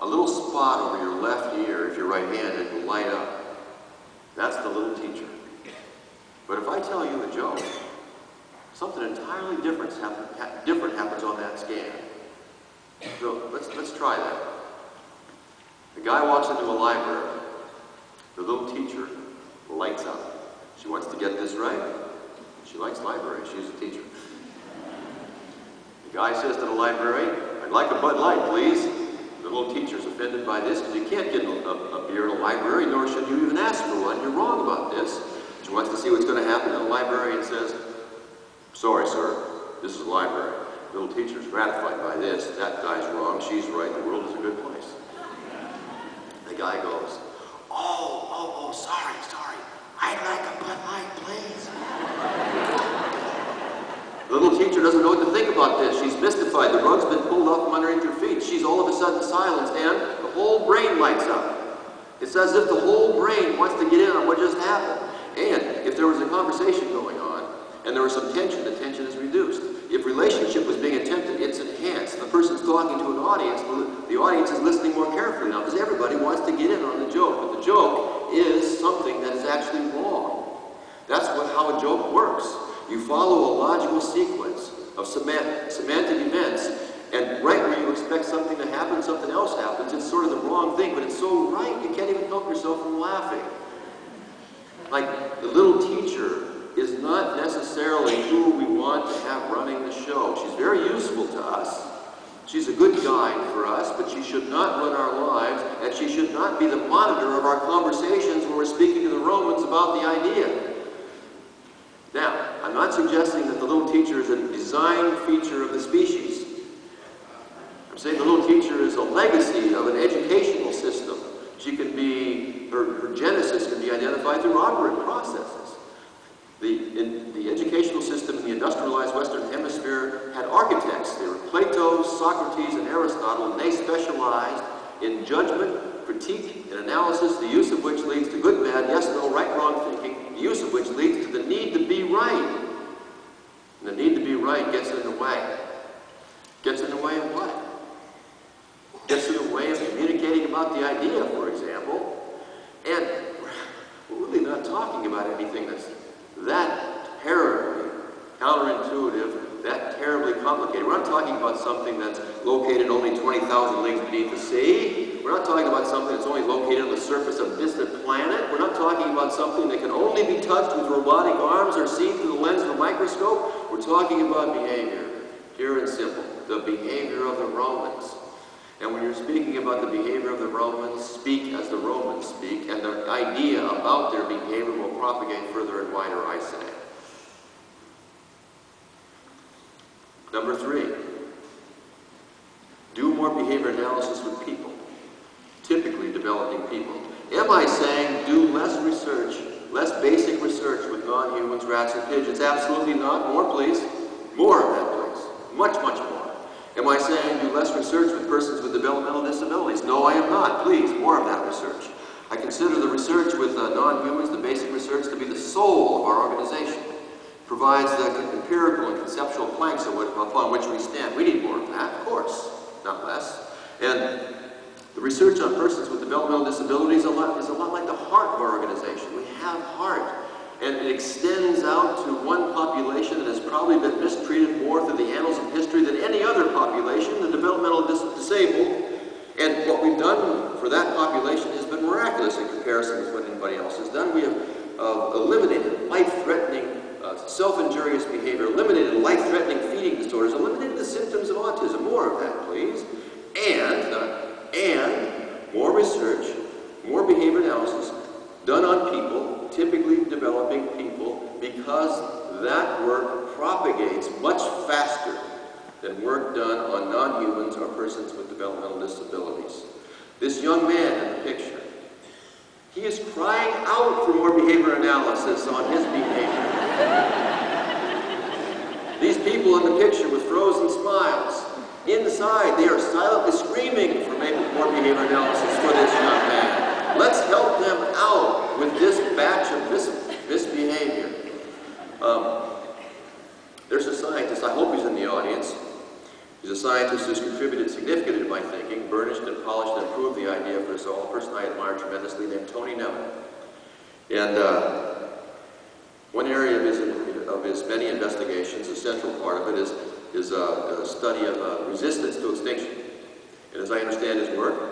a little spot over your left ear, if you're right-handed, will light up. That's the little teacher. But if I tell you a joke, something entirely different happens on that scan. So let's try that. The guy walks into a library. The little teacher lights up. She wants to get this right. She likes libraries. She's a teacher. The guy says to the librarian, "I'd like a Bud Light, please." The little teacher's offended by this because you can't get a beer in a library, nor should you even ask for one. You're wrong about this. She wants to see what's going to happen, and the librarian says, "Sorry, sir, this is a library." The little teacher's gratified by this. That guy's wrong. She's right. The world is a good place. The guy goes, Oh, sorry. I'd like a Bud Light, please. The little teacher doesn't know what to think about this. She's mystified. The rug's been pulled off from underneath her feet. She's all of a sudden silenced, and the whole brain lights up. It's as if the whole brain wants to get in on what just happened. And if there was a conversation going on, and there was some tension, the tension is reduced. If relationship was being attempted, it's enhanced. The person's talking to an audience, the audience is listening more carefully now, because everybody wants to get in on the joke. But the joke is something that is actually wrong. That's how a joke works. You follow a logical sequence of semantic events, and right where you expect something to happen, something else happens. It's sort of the wrong thing, but it's so right, you can't even help yourself from laughing. Like, the little teacher is not necessarily who we want to have running the show. She's very useful to us. She's a good guide for us, but she should not run our lives, and she should not be the monitor of our conversations when we're speaking to the Romans about the idea. Now, I'm not suggesting that the little teacher is a design feature of the species. I'm saying the little teacher is a legacy of an educational system. She can be, her genesis can be identified through operant processes. The educational system in the industrialized Western Hemisphere had architects. They were Plato, Socrates, and Aristotle, and they specialized in judgment, critique, and analysis, the use of which leads to good, bad, yes, no, right, wrong thinking, the use of which leads to the need to be right. And the need to be right gets in the way. Gets in the way of what? Gets in the way of communicating about the idea, for example. And we're really not talking about anything that's that terribly counterintuitive, that terribly complicated. We're not talking about something that's located only 20,000 leagues beneath the sea. We're not talking about something that's only located on the surface of a distant planet. We're not talking about something that can only be touched with robotic arms or seen through the lens of a microscope. We're talking about behavior, pure and simple, the behavior of the Romans. And when you're speaking about the behavior of the Romans, speak as the Romans speak, and the idea about their behavior will propagate further and wider, I say. Number 3, do more behavior analysis with people, typically developing people. Am I saying do less research, less basic research with non-humans, rats, and pigeons? Absolutely not. More, please. More of that, please. Much, much more. Am I saying do less research with persons with developmental disabilities? No, I am not. Please, more of that research. I consider the research with non-humans, the basic research, to be the soul of our organization. It provides the empirical and conceptual planks upon which we stand. We need more of that, of course, not less. And the research on persons with developmental disabilities is a lot like the heart of our organization. We have heart. And it extends out to one population that has probably been mistreated more through the annals of history than any other population, the developmental disabled. And what we've done for that population has been miraculous in comparison with what anybody else has done. We have eliminated life-threatening, self-injurious behavior, eliminated life-threatening feeding disorders, eliminated the symptoms of autism. More of that, please. And more research, more behavior analysis done on people, typically developing people, because that work propagates much faster than work done on non-humans or persons with developmental disabilities. This young man in the picture, he is crying out for more behavior analysis on his behavior. These people in the picture with frozen smiles, inside they are silently screaming for more behavior analysis for this young man. Let's help them out with this batch of misbehavior. There's a scientist, I hope he's in the audience. He's a scientist who's contributed significantly to my my thinking, burnished and polished and improved the idea for us all, a person I admire tremendously named Tony Nevin. And one area of his many investigations, a central part of it, is a study of resistance to extinction. And as I understand his work,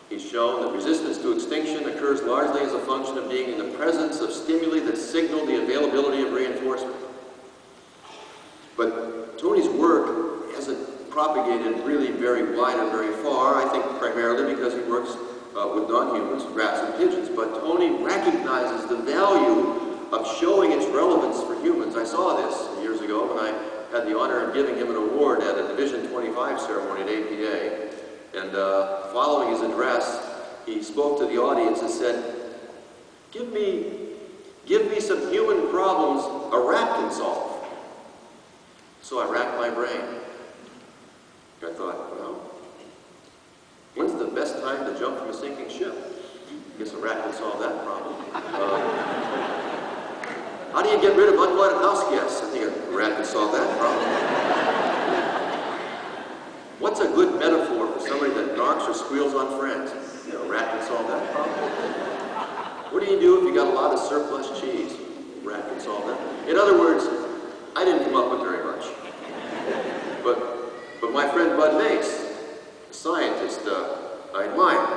he's shown that resistance to extinction occurs largely as a function of being in the presence of stimuli that signal the availability of reinforcement. But Tony's work hasn't propagated really very wide or very far, I think primarily because he works with non-humans, rats and pigeons. But Tony recognizes the value of showing its relevance for humans. I saw this years ago when I had the honor of giving him an award at a Division 25 ceremony at ABAI. And following his address, he spoke to the audience and said, give me some human problems a rat can solve. So I racked my brain. I thought, well, when's the best time to jump from a sinking ship? I guess a rat can solve that problem. How do you get rid of unwanted house guests? I think a rat can solve that problem. What's a good metaphor for somebody that knocks or squeals on friends? You know, a rat can solve that problem. What do you do if you got a lot of surplus cheese? A rat can solve that. In other words, I didn't come up with very much. But my friend Bud Mace, a scientist I admire,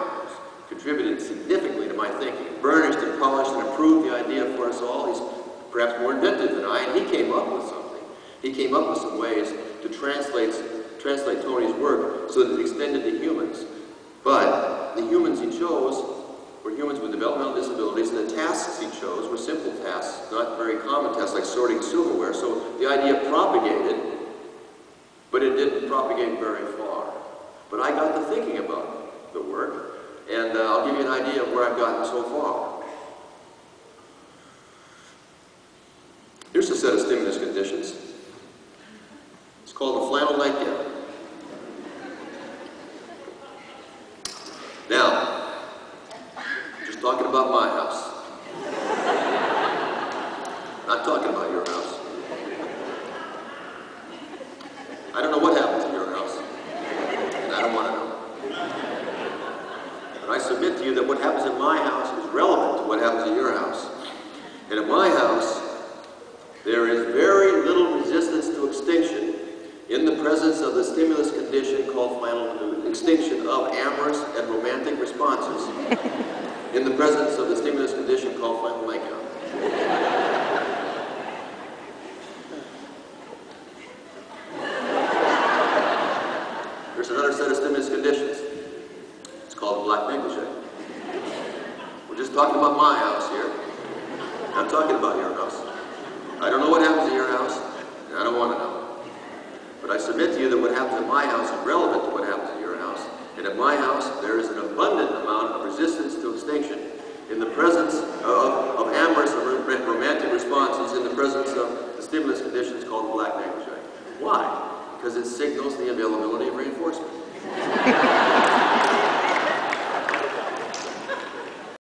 contributed significantly to my thinking, burnished and polished and improved the idea for us all. He's perhaps more inventive than I, and he came up with something. He came up with some ways to translate Tony's work so that it extended to humans. But the humans he chose were humans with developmental disabilities, and the tasks he chose were simple tasks, not very common tasks like sorting silverware. So the idea propagated, but it didn't propagate very far. But I got to thinking about the work, and I'll give you an idea of where I've gotten so far. Here's a set of stimulus conditions. It's called the flannel nightgown. Now, just talking about my house. Not talking about your house. I don't know what happens in your house, and I don't want to know. But I submit to you that what happens in my house is relevant to what happens in your house. And in my house, there is very little resistance to extinction in the presence of the stimulus condition called flannel extinction of amorous and romantic responses. In the presence of the stimulus condition called flannel nightgown. There's another set of stimulus conditions. It's called the black negligee. We're just talking about my house here. I'm talking about your house. I don't know what happens in your house, and I don't want to know. But I submit to you that what happens in my house is relevant to what happens in your house. And in my house, there is an abundant amount of resistance to extinction in the presence of amorous and romantic responses, in the presence of the stimulus conditions called the black negligee. Why? Because it signals the availability of reinforcement.